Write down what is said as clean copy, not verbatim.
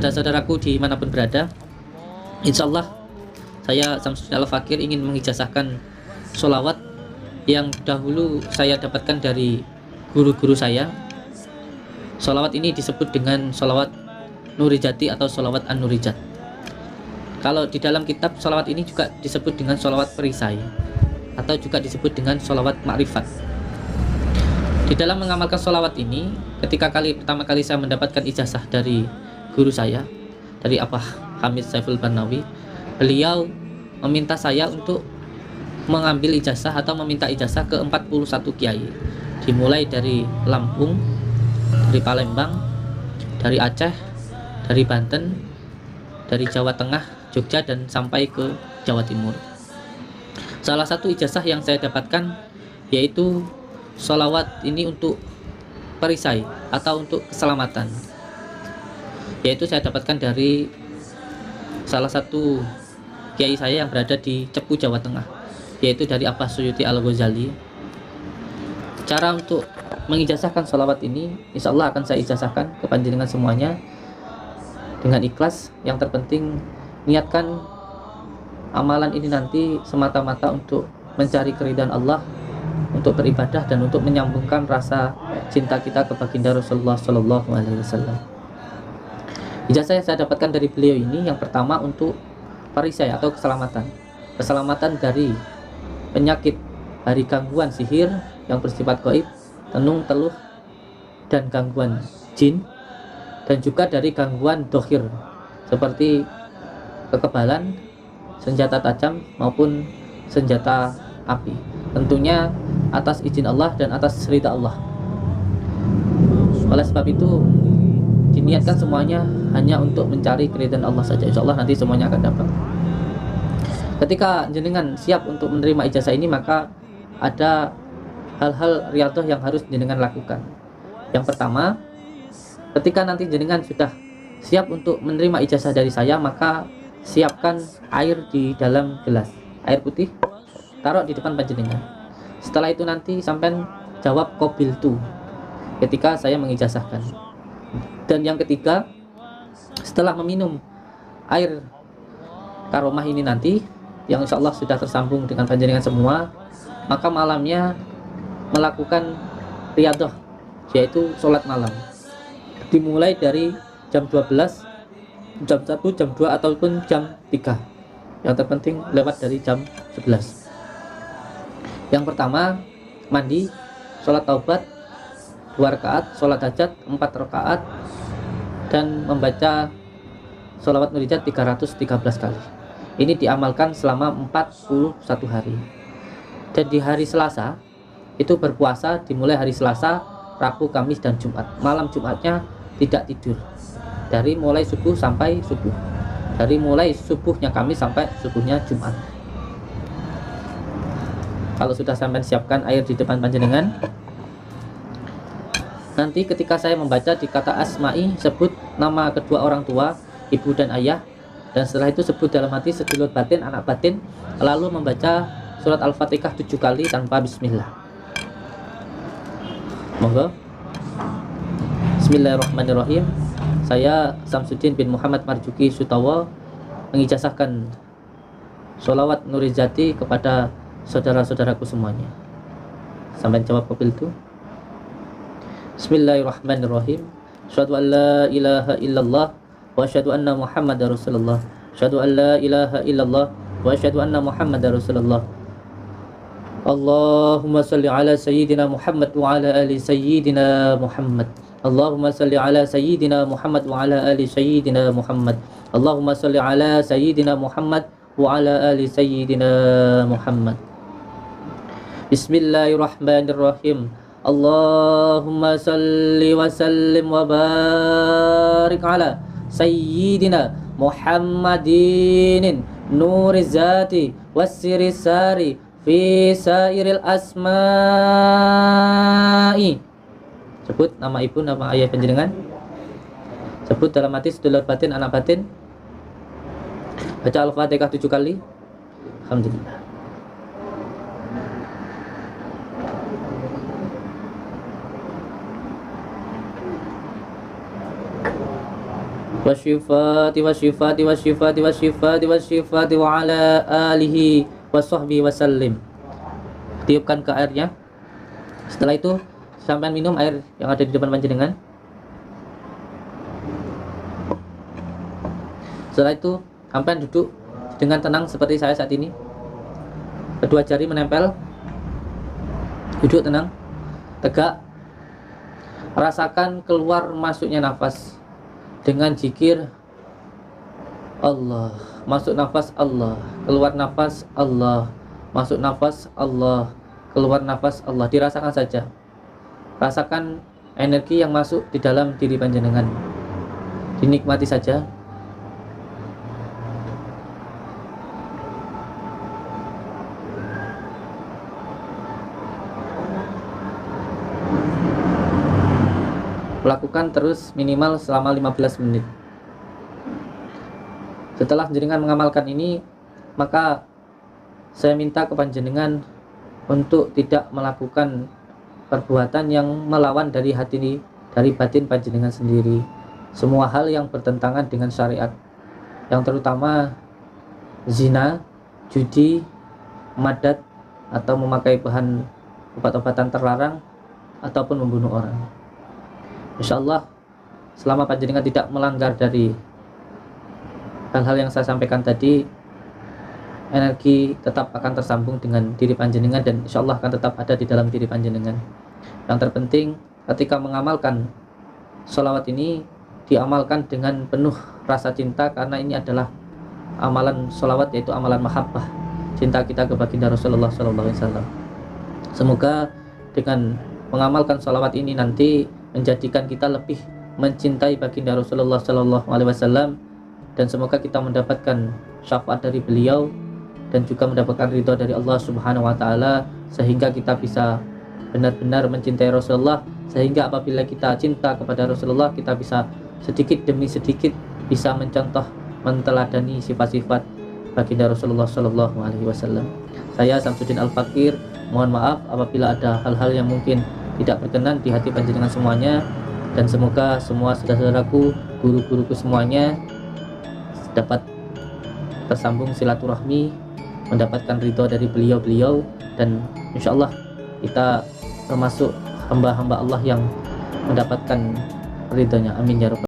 Saudara-saudaraku dimanapun berada, insya Allah saya Samsudin Al-Fakir ingin mengijazahkan sholawat yang dahulu saya dapatkan dari guru-guru saya. Sholawat ini disebut dengan sholawat Nurijati atau sholawat An-Nurijat. Kalau di dalam kitab sholawat ini juga disebut dengan sholawat perisai atau juga disebut dengan sholawat ma'rifat. Di dalam mengamalkan sholawat ini, ketika pertama kali saya mendapatkan ijazah dari guru saya, dari Abah Hamid Saiful Barnawi, beliau meminta saya untuk mengambil ijazah atau meminta ijazah ke 41 kiai, dimulai dari Lampung, dari Palembang, dari Aceh, dari Banten, dari Jawa Tengah, Jogja, dan sampai ke Jawa Timur. Salah satu ijazah yang saya dapatkan yaitu sholawat ini untuk perisai atau untuk keselamatan, yaitu saya dapatkan dari salah satu kiai saya yang berada di Cepu, Jawa Tengah, yaitu dari Abah Suyuti Al-Ghazali. Cara untuk mengijazahkan sholawat ini insya Allah akan saya ijazahkan ke panjenengan semuanya dengan ikhlas. Yang terpenting niatkan amalan ini nanti semata-mata untuk mencari keridhaan Allah, untuk beribadah dan untuk menyambungkan rasa cinta kita ke baginda Rasulullah Shallallahu Alaihi Wasallam. Ijazah yang saya dapatkan dari beliau ini yang pertama untuk perisai atau keselamatan dari penyakit, dari gangguan sihir yang bersifat gaib, tenung, teluh, dan gangguan jin, dan juga dari gangguan dohir seperti kekebalan, senjata tajam maupun senjata api, tentunya atas izin Allah dan atas ridha Allah. Oleh sebab itu diniatkan semuanya hanya untuk mencari keridhaan Allah saja. Insya Allah nanti semuanya akan dapat. Ketika jenengan siap untuk menerima ijazah ini, maka ada hal-hal riyadhah yang harus jenengan lakukan. Yang pertama, ketika nanti jenengan sudah siap untuk menerima ijazah dari saya, maka siapkan air di dalam gelas, air putih, taruh di depan panjenengan. Setelah itu nanti sampai jawab qabiltu ketika saya mengijazahkan. Dan yang ketiga, setelah meminum air karomah ini nanti, yang insya Allah sudah tersambung dengan panjenengan semua, maka malamnya melakukan riyadhah, yaitu sholat malam, dimulai dari jam 12, jam 1, jam 2, ataupun jam 3. Yang terpenting lewat dari jam 11. Yang pertama, mandi, sholat taubat 2 rakaat, sholat hajat 4 rakaat, dan membaca sholawat nurijat 313 kali. Ini diamalkan selama 41 hari. Dan di hari Selasa itu berpuasa, dimulai hari Selasa, Rabu, Kamis, dan Jumat. Malam Jumatnya tidak tidur, dari mulai subuh sampai subuh, dari mulai subuhnya Kamis sampai subuhnya Jumat. Kalau sudah sampai siapkan air di depan panjenengan, nanti ketika saya membaca di kata asma'i, sebut nama kedua orang tua, ibu dan ayah, dan setelah itu sebut dalam hati sedulur batin, anak batin, lalu membaca surat Al-Fatihah 7 kali tanpa bismillah. Monggo. Bismillahirrahmanirrahim. Saya Samsudin bin Muhammad Marjuki Sutawa mengijazahkan sholawat Nurijati kepada saudara-saudaraku semuanya. Sampai jawab qabiltu. Bismillahirrahmanirrahim. Asyhadu an la ilaha illallah wa asyhadu anna Muhammadar Rasulullah. Asyhadu an la ilaha illallah wa asyhadu anna Muhammadar Rasulullah. Allahumma salli ala sayyidina Muhammad wa ala ali sayyidina Muhammad. Allahumma salli ala sayyidina Muhammad wa ala ali sayyidina Muhammad. Allahumma salli ala sayyidina Muhammad wa ala ali sayyidina Muhammad. Bismillahirrahmanirrahim. Allahumma salli wa sallim wa barik ala sayyidina Muhammadin nuri zati wassiri sari fi sairil asma'i. Sebut nama ibu, nama ayah panjenengan. Sebut dalam hati sedulur batin, anak batin. Baca Al-Fatihah 7 kali. Alhamdulillah. wasyifati wasyifati wasyifati wasyifati wasyifati wa ala alihi wasahbihi wasallim. Tiupkan ke airnya. Setelah itu sampai minum air yang ada di depan panjenengan. Setelah itu sampai duduk dengan tenang seperti saya saat ini. Kedua jari menempel. Duduk tenang, tegak. Rasakan keluar masuknya nafas dengan zikir Allah. Masuk nafas Allah, keluar nafas Allah. Masuk nafas Allah, keluar nafas Allah. Dirasakan saja. Rasakan energi yang masuk di dalam diri panjenengan. Dinikmati saja. Lakukan terus minimal selama 15 menit. Setelah panjenengan mengamalkan ini, maka saya minta ke panjenengan untuk tidak melakukan perbuatan yang melawan dari hati, dari batin panjenengan sendiri. Semua hal yang bertentangan dengan syariat, yang terutama zina, judi, madat, atau memakai bahan obat-obatan terlarang, ataupun membunuh orang. Insyaallah selama panjenengan tidak melanggar dari hal-hal yang saya sampaikan tadi, energi tetap akan tersambung dengan diri panjenengan dan insyaallah akan tetap ada di dalam diri panjenengan. Yang terpenting ketika mengamalkan sholawat ini, diamalkan dengan penuh rasa cinta, karena ini adalah amalan sholawat, yaitu amalan mahabbah, cinta kita ke baginda Rasulullah SAW. Semoga dengan mengamalkan sholawat ini nanti menjadikan kita lebih mencintai baginda Rasulullah SAW, dan semoga kita mendapatkan syafaat dari beliau dan juga mendapatkan ridha dari Allah Subhanahu wa taala, sehingga kita bisa benar-benar mencintai Rasulullah, sehingga apabila kita cinta kepada Rasulullah, kita bisa sedikit demi sedikit bisa mencontoh, menteladani sifat-sifat baginda Rasulullah SAW. Saya Samsuddin Al-Fakir, mohon maaf apabila ada hal-hal yang mungkin tidak berkenan di hati panjenengan semuanya, dan semoga semua saudara-saudaraku, guru-guruku semuanya dapat tersambung silaturahmi, mendapatkan ridho dari beliau-beliau, dan insyaallah kita termasuk hamba-hamba Allah yang mendapatkan ridhonya. Amin ya rabbal